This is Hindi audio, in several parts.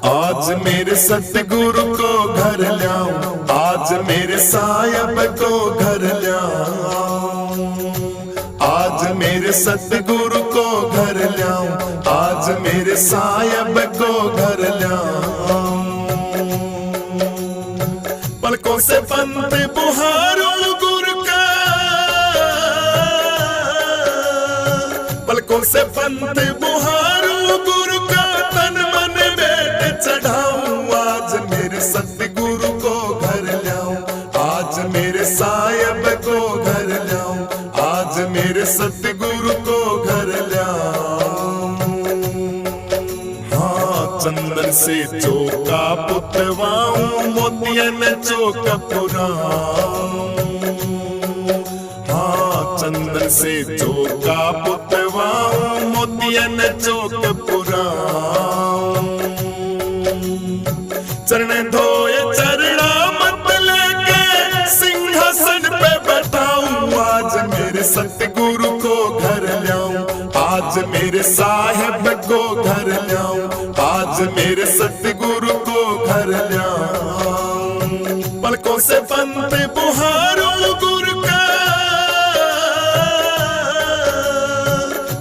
आज मेरे सतगुरु को घर लाऊं, आज मेरे साहिब को घर लाऊं। आज मेरे सतगुरु को घर लाऊं, आज मेरे साहिब को घर लाऊं। पलकों से पंत बुहारो गुरु का, पलकों से पंत बुहारो गुरु का, तन मन बेट चढ़ाऊं। आज मेरे सतगुरु को घर लाऊं, आज मेरे साहिब को घर लाऊं, आज मेरे सतगुरु को घर लाऊं। हाँ, चंदन से चौका पुतवाऊं, मोतियन चौक पुराऊं। हाँ, चंदन से चौका पुतवाऊं, मोतियन चौक पुराऊं। चरण धोए चरणा मत लेके, सिंहासन पे बैठाऊं। आज मेरे सतगुरु को घर लाऊं, आज मेरे साहिब को घर लाऊं, आज मेरे सतगुरु को घर लाऊं। पलकों से पंत बुहारो गुरु का,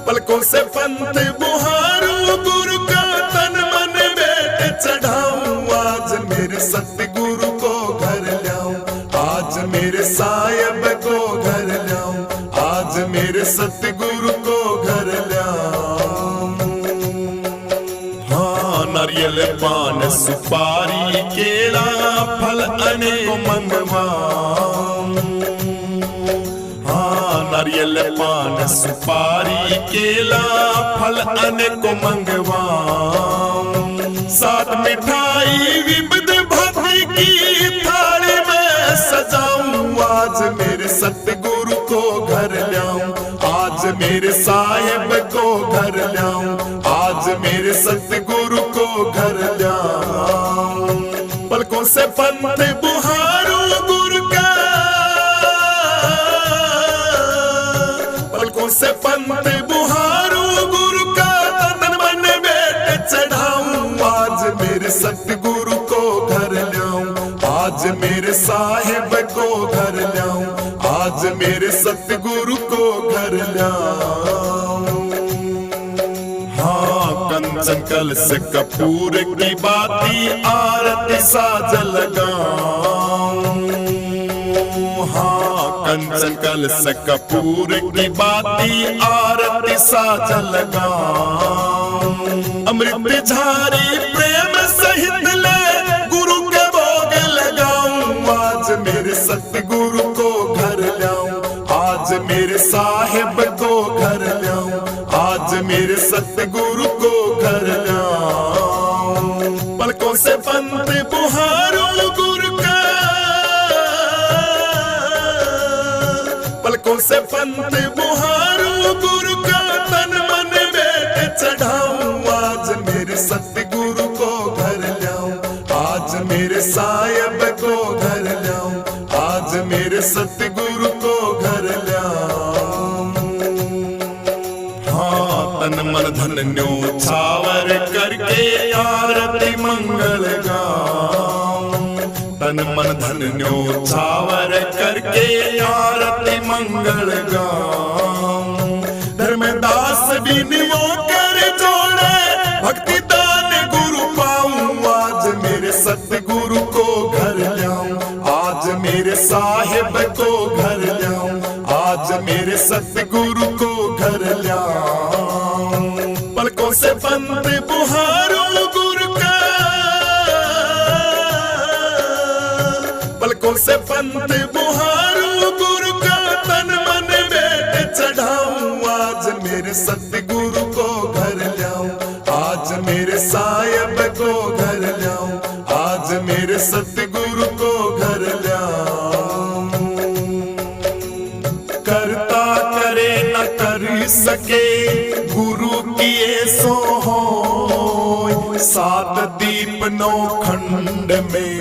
पलकों से पंत बुहारो गुरु का, तन मन बेट चढ़ाऊं। आज मेरे सतगुरु को घर लाऊं, आज मेरे साहिब को घर लाऊं, आज मेरे सतगुरु को घर लाऊं। हाँ, नारियल पान सुपारी केला फल अनेक मंगवाऊं। हाँ, नारियल पान सुपारी केला फल अनेक मंगवाऊं। साथ मिठाई विविध भांति की थाली में सजाऊं। आज मेरे सतगुरु को घर लाऊं, आज मेरे साहिब को घर लाऊं, आज मेरे सतगुरु को घर लाऊं। पलकों से पंत बुहारो गुरु का, पलकों से पंत बुहारो गुरु का, तन मन बेट चढ़ाऊं। आज मेरे सतगुरु को घर लाऊं, आज मेरे साहिब को घर लाऊं, आज मेरे सतगुरु को घर लाऊं। हाँ, कंचन कलश कपूर की बाती आरती साज लगाऊं। हाँ, कंचन कलश कपूर की बाती आरती साज लगाऊं। अमृत झारी प्रेम सहित ले गुरु के भोग लगाऊं। आज मेरे सतगुरु को घर लाऊं, आज मेरे साहिब को घर लाऊं, आज मेरे सतगुरु को घर लाऊं। पलकों से पंत बुहारो गुरु का, पलकों से पंत बुहारो गुरु का, तन मन बेट चढ़ाऊं। आज मेरे सतगुरु को घर लाऊं, आज मेरे साहिब को घर लाऊं, आज मेरे सतगुरु को घर लाऊं। हाँ, तन मन धन न्योछावर करके आरती मंगल गाऊं। तन मन धन न्योछावर करके आरती मंगल गाऊं। धर्मदास बिनवो कर जोड़े, भक्ति दान गुरु पाऊं। आज मेरे सतगुरु को घर लाऊं, आज मेरे साहिब को घर लाऊं, आज मेरे सतगुरु को घर लाऊं। पलकों से पंत बुहारो गुरु का, पलकों से पंत बुहारो गुरु का, तन मन बेट चढ़ाऊं। आज मेरे सतगुरु को घर लाऊं, आज मेरे साहिब को घर लाऊं, आज मेरे सतगुरु को घर लाऊं। करता करे न कर सके गुरु किए सो होय। सात दीप नौ खंड में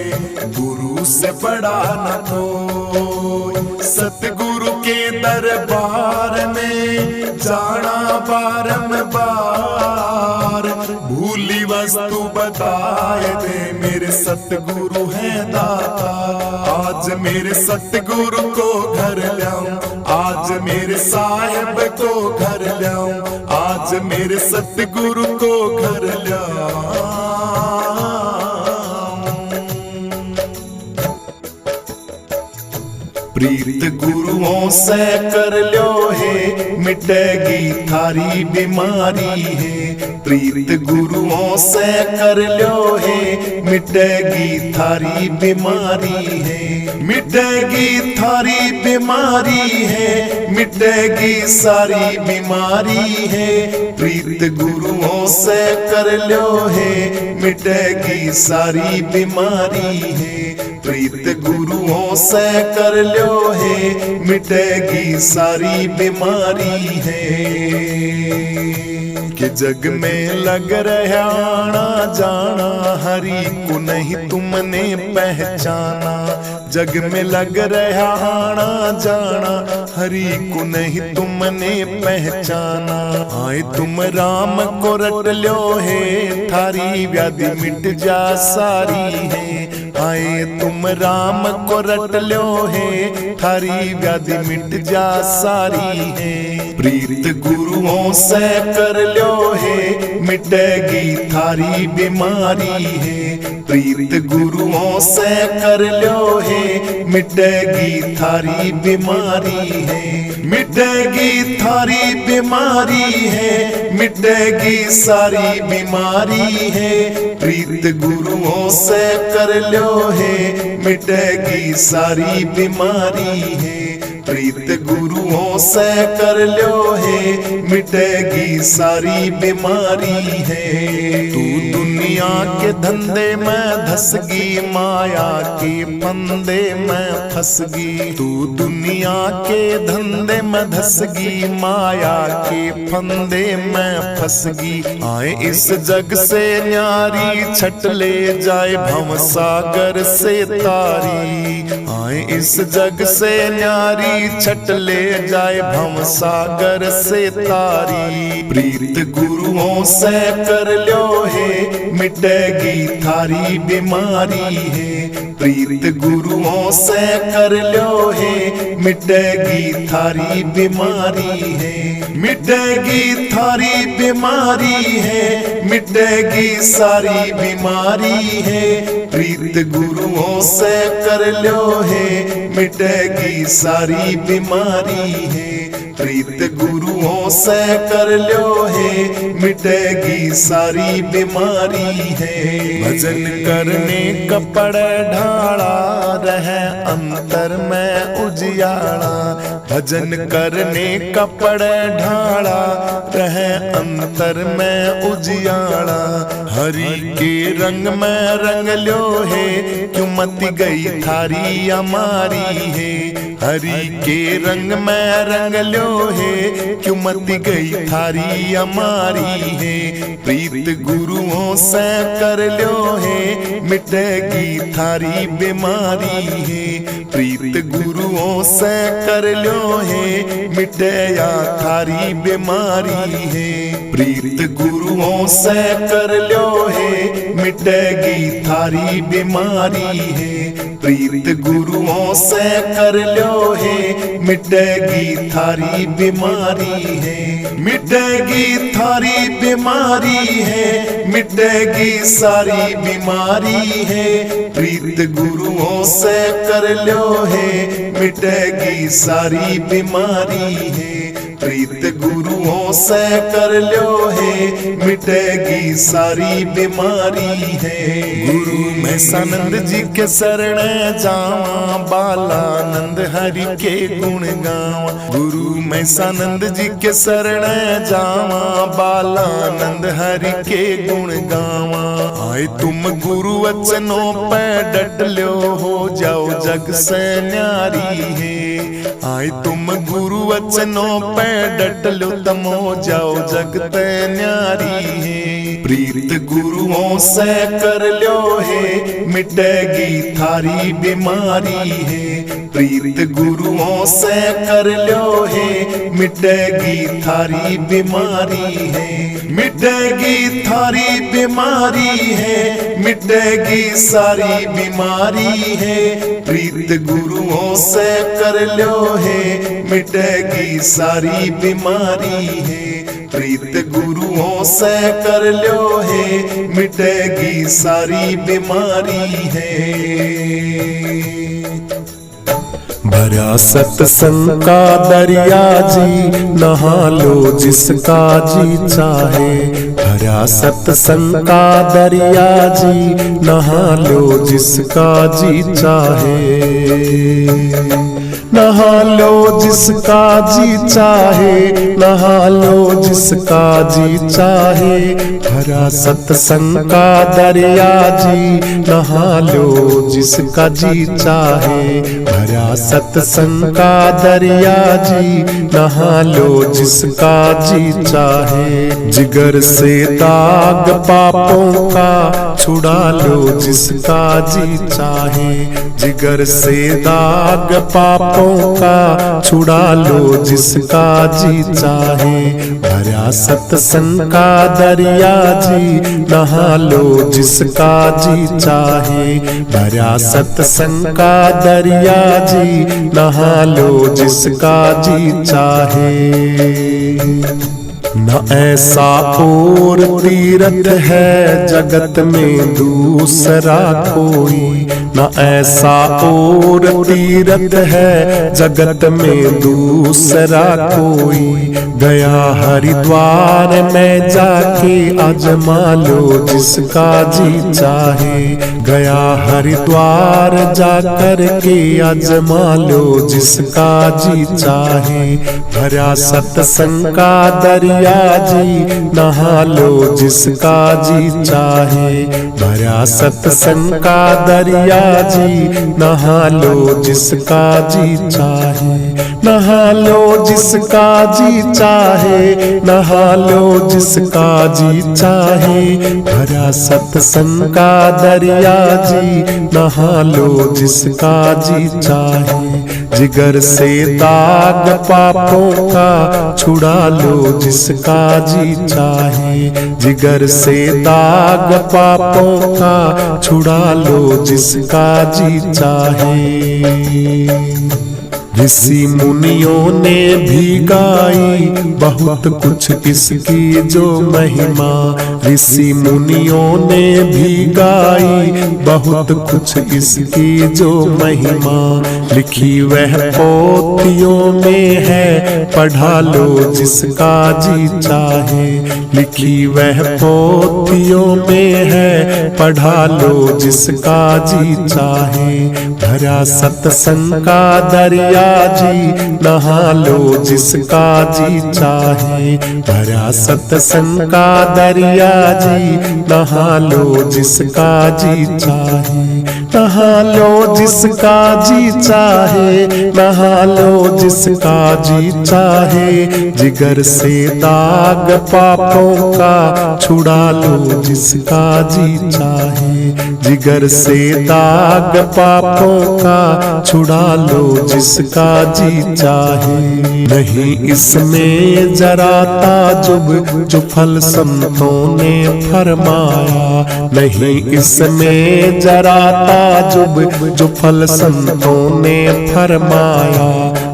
गुरु से बड़ा न कोई। सतगुरु के दरबार में जाना बारंबार, भूली वस्तु बताए दे, मेरे सतगुरु हैं दाता। आज मेरे सतगुरु को घर लाऊं, आज मेरे साहिब को घर लाऊं, आज मेरे सतगुरु को घर लाऊं। प्रीत गुरुओं से कर लो है, मिटेगी थारी बीमारी है। प्रीत गुरुओं से कर लो है, मिटेगी थारी बीमारी है। मिटेगी थारी बीमारी है, मिटेगी सारी बीमारी है। प्रीत गुरुओं से कर लो है, मिटेगी सारी बीमारी है। प्रीत गुरुओं से कर लो है, मिटेगी सारी बीमारी है। कि जग में लग रहा आना जाना, हरि को नहीं तुमने पहचाना। जग में लग रहा आना जाना, हरि को नहीं तुमने पहचाना। आए तुम राम को रट लो है, थारी व्याधि मिट जा सारी है। आए तुम राम को रट लो है, थारी व्याधि मिट जा सारी है। प्रीत गुरुओं से कर लो है, मिटेगी थारी बीमारी है। प्रीत गुरुओं से कर लो है, मिटेगी थारी बीमारी है। मिटेगी थारी बीमारी है, मिटेगी सारी बीमारी है। प्रीत गुरुओं से कर लो है, मिटेगी सारी बीमारी है। प्रीत गुरुओं से कर लो है, मिटेगी सारी बीमारी है। तू दुनिया के धंधे में धसगी, माया के फंदे में फंसगी। तू दुनिया के धंधे में धसगी, माया के फंदे में फंसगी। आए इस जग से न्यारी, छट ले जाए भव सागर से तारी। आए इस जग से न्यारी, छट ले जाए भव सागर से तारी। प्रीत गुरुओं से कर लो है, मिटेगी थारी बीमारी है। प्रीत गुरुओं से कर लो है, मिटेगी थारी बीमारी है। मिटेगी थारी बीमारी है, मिटेगी सारी बीमारी है। प्रीत गुरुओं से कर लो है, मिटेगी सारी बीमारी है। प्रीत गुरुओं से कर लो है, मिटेगी सारी बीमारी है। भजन करने कपड़ ढाड़ा, रहे अंतर में उजियाड़ा। भजन करने कपड़ ढाड़ा, रहे अंतर में उजियाड़ा। हरि के रंग में रंग लो है, क्यों मत गई थारी हमारी है। हरि के रंग में रंग लो है, क्यों मत गई थारी हमारी है। प्रीत गुरुओं से कर लो है, मिटेगी थारी बीमारी है। प्रीत गुरुओं से कर लो है, मिटेया थारी बीमारी है। प्रीत गुरुओं से कर लो है, मिटेगी थारी बीमारी है। प्रीत गुरुओं से कर लो है, मिटेगी थारी बीमारी है। मिटेगी थारी बीमारी है, मिटेगी सारी बीमारी है। प्रीत गुरुओं से कर लो है, मिटेगी सारी बीमारी है। प्रीत गुरुओं से कर लो है, मिटेगी सारी बीमारी है। गुरु मैं सानंद जी के शरण जावा, बालानंद हरि के गुण गावा। गुरु मैं सानंद जी के शरण जावा, बालानंद हरि के गुण गावा। आए तुम गुरु वचनों पे डट लो, हो जाओ जग से न्यारी है। आए तुम गुरु वचनों पे डट लो तमो जाओ जगत न्यारी है। प्रीत गुरुओं से कर लो है मिटेगी थारी बीमारी है। प्रीत गुरुओं से कर लो है मिटेगी थारी बीमारी है। मिटेगी थारी बीमारी है, मिटेगी सारी बीमारी है। प्रीत गुरुओं से कर लो है मिटेगी सारी बीमारी है। प्रीत गुरुओं से कर लो है मिटेगी सारी बीमारी है। भरा सत्संग का दरिया जी नहा लो जिसका जी चाहे। भरा सत्संग का दरिया जी नहा लो जिसका जी चाहे। नहा लो जिसका जी चाहे, नहा लो जिसका जी चाहे। भरा सत्संग का दरिया जी नहा लो जिसका जी चाहे। भरा सत्संग का दरिया जी नहा लो जिसका जी चाहे। जिगर से दाग पापों का छुड़ा लो जिसका जी चाहे। जिगर से दाग पापों का छुड़ा लो जिसका जी चाहे। भरा सत्संग का दरिया जी नहा लो जिसका जी चाहे। भरा सत्संग का दरिया जी नहा लो जिसका जी चाहे। न ऐसा और तीर्थ है जगत में दूसरा कोई। न ऐसा और तीर्थ है जगत में दूसरा कोई। गया हरिद्वार में जाके आजमा लो जिसका जी चाहे। गया हरिद्वार जाकर के आजमा लो जिसका जी चाहे। भरा सत्संग का दरिया जी नहा लो जिसका जी चाहे। भरा सत्संग का दरिया जी नहा लो जिसका जी चाहे। नहा लो जिसका जी चाहे, नहा लो जिसका जी चाहे। भरा सत्संग का दरिया जी नहा लो जिसका जी चाहे। जिगर से दाग पापों का छुड़ा लो जिसका जी चाहे। जिगर से दाग पापों का छुड़ा लो जिसका जी चाहे। ऋषि मुनियों ने भी गाई बहुत कुछ इसकी जो महिमा। ऋषि मुनियों ने भी गाई बहुत कुछ इसकी जो महिमा। लिखी वह पोथियों में है पढ़ा लो जिसका जी चाहे। लिखी वह पोथियों में है पढ़ा लो जिसका जी चाहे। भरा सत्संग का दरिया जी नहा लो जिसका जी चाहे। भरा सत्संग का दरिया जी नहा लो जिसका जी चाहे। नहा लो जिसका जी चाहे, नहा लो जिसका जी चाहे। जिगर से दाग पापों का छुड़ा लो जिसका जी चाहे। जिगर से दाग पापों का छुड़ा लो जिसका जी चाहे। नहीं इसमें जरा ताजुब जो फल संतों ने फरमाया। नहीं इसमें जरा ताजुब जो फल संतों ने फरमाया।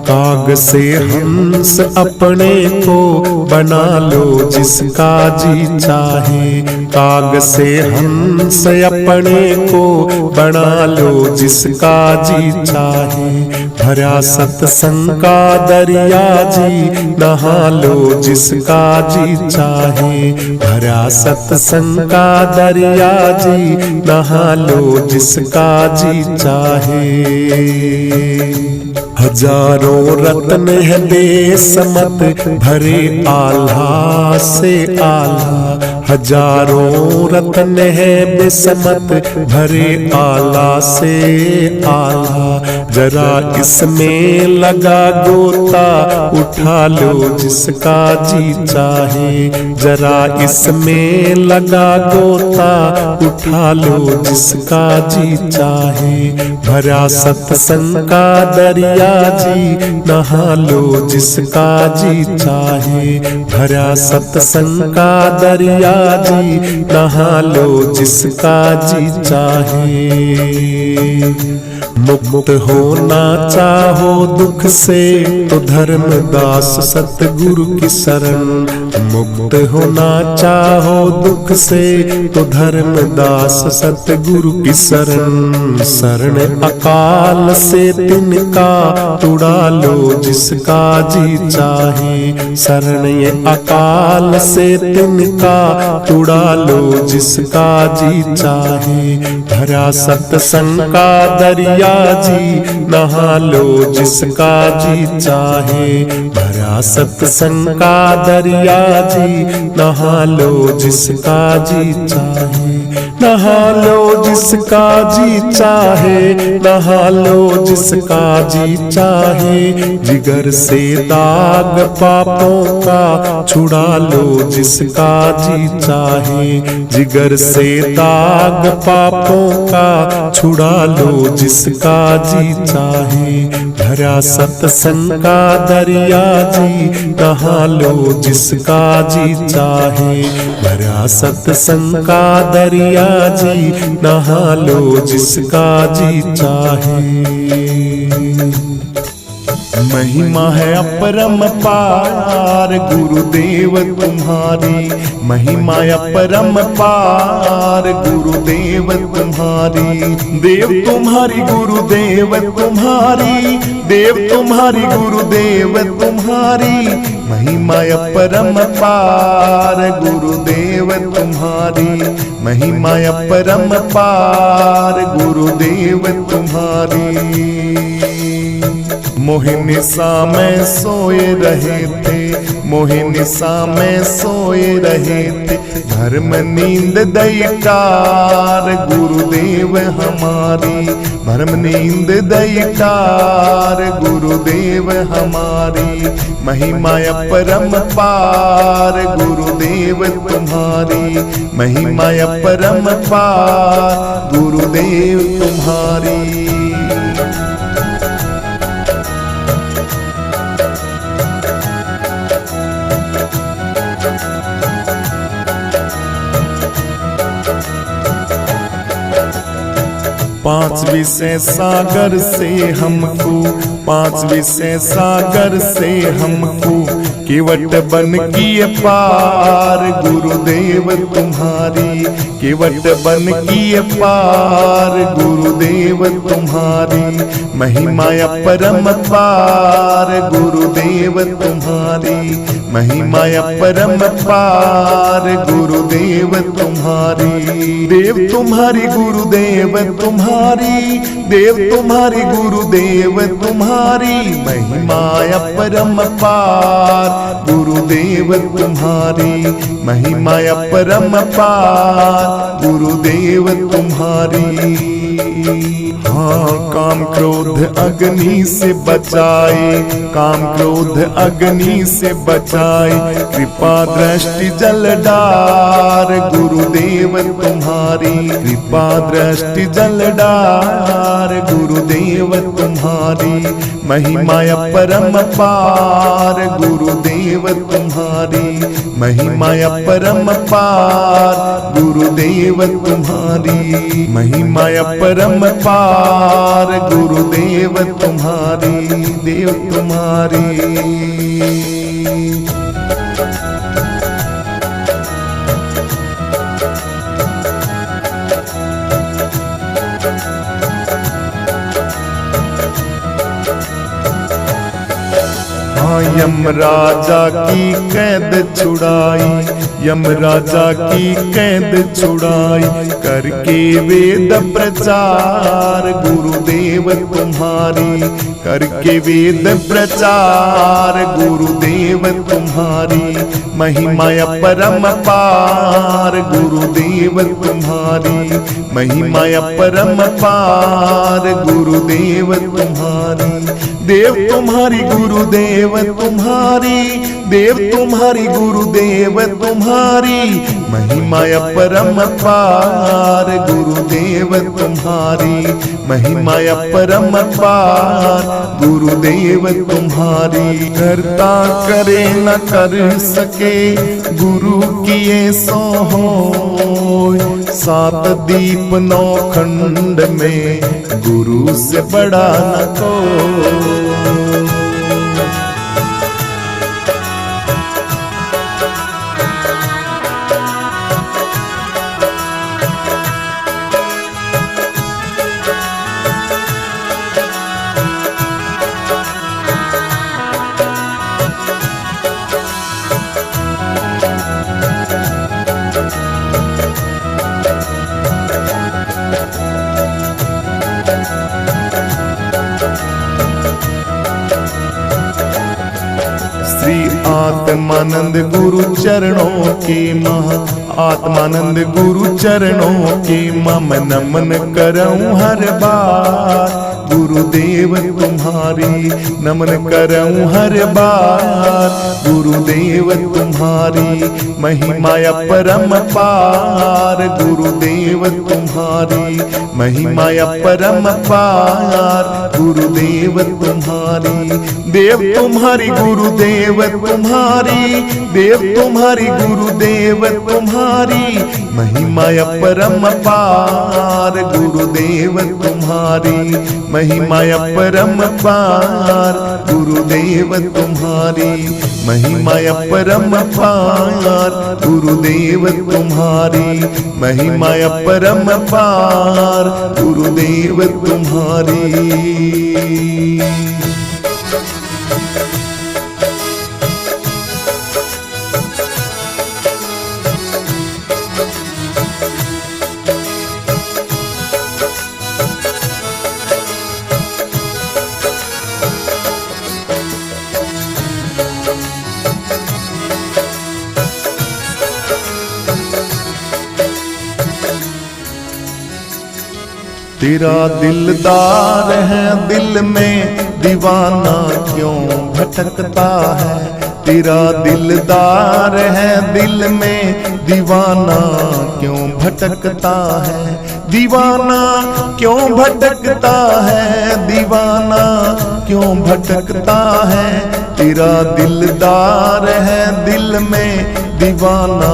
काग से हंस अपने को बना लो जिसका जी चाहे। काग से हंस अपने को बना लो जिसका जी चाहे। भरा सत्संग का दरिया जी नहा लो जिसका जी चाहे। भरा सत्संग का दरिया जी नहा लो जिसका जी चाहे। हजारों रत्न है बेसमत भरे आल्हा से आल्हा। हजारों रत्न है बिस्मत भरे आला से आला, जरा इसमें लगा गोता उठा लो जिसका जी चाहे, जरा इसमें लगा गोता उठा लो जिसका जी चाहे। भरा सत्संग का दरिया जी नहा लो जिसका जी चाहे, भरा सत्संग का दरिया जी नहा लो जिसका जी चाहे। मुक्त होना चाहो दुख से तो धर्मदास सतगुरु की शरण, मुक्त होना चाहो दुख से तो धर्मदास सतगुरु की शरण। शरण अकाल से तिनका उड़ा लो जिसका जी चाहे, शरण ये अकाल से तिनका उड़ा लो जिसका जी चाहे। भरा सत्संग का दरिया जी नहा लो जिसका जी चाहे, भरा सत्संग का दरिया जी नहा लो जिसका जी चाहे। नहा लो जिसका जी चाहे, नहा लो जिसका जी चाहे। जिगर से दाग पापों का छुड़ा लो जिसका जी चाहे, जिगर से दाग पापों का छुड़ा लो जिसका जी चाहे। भरा सत्संग का दरिया जी नहा लो जिसका जी चाहे, भरा सत्संग का दरिया जी नहा लो जिसका जी चाहे। महिमा है अपरम पार गुरुदेव तुम्हारी, महिमा अपरम पार गुरुदेव तुम्हारी। देव तुम्हारी गुरुदेव तुम्हारी, देव तुम्हारी गुरुदेव तुम्हारी। महिमा अपरम पार गुरुदेव तुम्हारी, महिमा अपरम पार गुरुदेव तुम्हारी। मोहिनिसा में सोए रहे थे, मोहिनिसा में सोए रहे थे। धर्म नींद दैकार गुरुदेव हमारी, धर्म नींद दैकार गुरुदेव हमारी। महिमा अपरम पार गुरुदेव तुम्हारी, महिमा अपरम पार गुरुदेव तुम्हारी। पांच विषय सागर से हमको, पांच विषय सागर से हमको केवट बन किए पार गुरुदेव तुम्हारी, केवट बन किए पार गुरुदेव तुम्हारी। महिमा अपरम पार गुरुदेव तुम्हारी, महिमा अपरम पार गुरुदेव तुम्हारी। देव तुम्हारी गुरुदेव तुम्हारी, देव तुम्हारी गुरुदेव तुम्हारी। महिमा अपरम पार गुरुदेव तुम्हारी, महिमा अपरम पार गुरुदेव तुम्हारी। हाँ काम क्रोध अग्नि से बचाए, काम क्रोध अग्नि से बचाए। कृपा दृष्टि जलडार गुरुदेव तुम्हारी, कृपा दृष्टि जलडार गुरुदेव तुम्हारी। महिमा अपरम पार गुरुदेव तुम्हारी, महिमा अपरम पार गुरुदेव तुम्हारी। महिमा अपरम पार गुरुदेव तुम्हारी, देव तुम्हारी। यम राजा की कैद छुड़ाई, यम राजा की कैद छुड़ाई, करके वेद प्रचार गुरुदेव तुम्हारी, करके वेद प्रचार गुरुदेव तुम्हारी, महिमा परम पार गुरुदेव तुम्हारी, महिमा परम पार गुरुदेव तुम्हारी। देव तुम्हारी गुरुदेव तुम्हारी, देव तुम्हारी गुरुदेव तुम्हारी, महिमा परम पार गुरुदेव तुम्हारी, महिमा परम पार गुरुदेव तुम्हारी। करता करे न कर सके गुरु किए सो होय, सात दीप नौ खंड में गुरु से बड़ा न कोई। श्री आत्मानंद गुरु चरणों की महा, आत्मानंद गुरु चरणों की मम नमन करऊं हर बार, गुरुदेव तुम्हारी नमन करऊं हर बार, गुरुदेव तुम्हारी महिमा परम पार, गुरुदेव तुम्हारी महिमा परम पार, गुरुदेव तुम्हारी। देव तुम्हारी गुरुदेव तुम्हारी, देव तुम्हारी गुरुदेव तुम्हारी, महिमा परम पार, गुरुदेव तुम्हारी महिमा परम पार, गुरुदेव तुम्हारी महिमा परम पार, गुरुदेव तुम्हारी महिमा परम पार, गुरुदेव तुम्हारी। तेरा दिलदार है दिल में दीवाना क्यों भटकता है, तेरा दिलदार है दिल में दीवाना क्यों भटकता है, दीवाना क्यों भटकता है, दीवाना क्यों भटकता है। तेरा दिलदार है दिल में दीवाना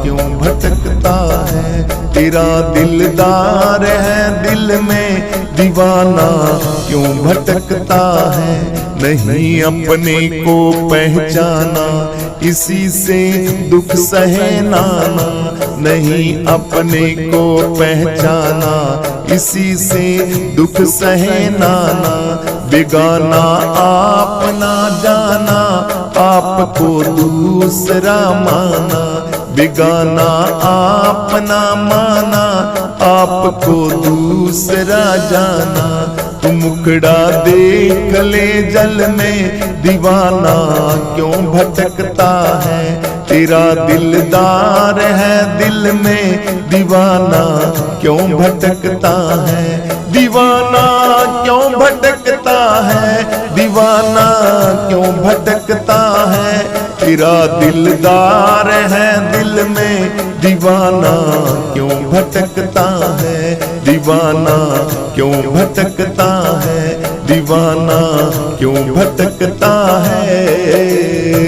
क्यों भटकता है, तेरा दिलदार है दिल में दीवाना क्यों भटकता है। नहीं अपने को पहचाना इसी से दुख सहे नाना, नहीं अपने को पहचाना इसी से दुख सहे नाना। बेगाना आप ना जाना आपको दूसरा माना, बेगाना आप ना माना आपको दूसरा जाना। तू मुखड़ा देख ले जल में दीवाना क्यों भटकता है, तेरा दिलदार है दिल में दीवाना क्यों भटकता है, दीवाना क्यों भटकता है, दीवाना क्यों भटकता है। तेरा दिलदार है दिल में दीवाना क्यों भटकता है, दीवाना क्यों भटकता है, दीवाना क्यों भटकता है।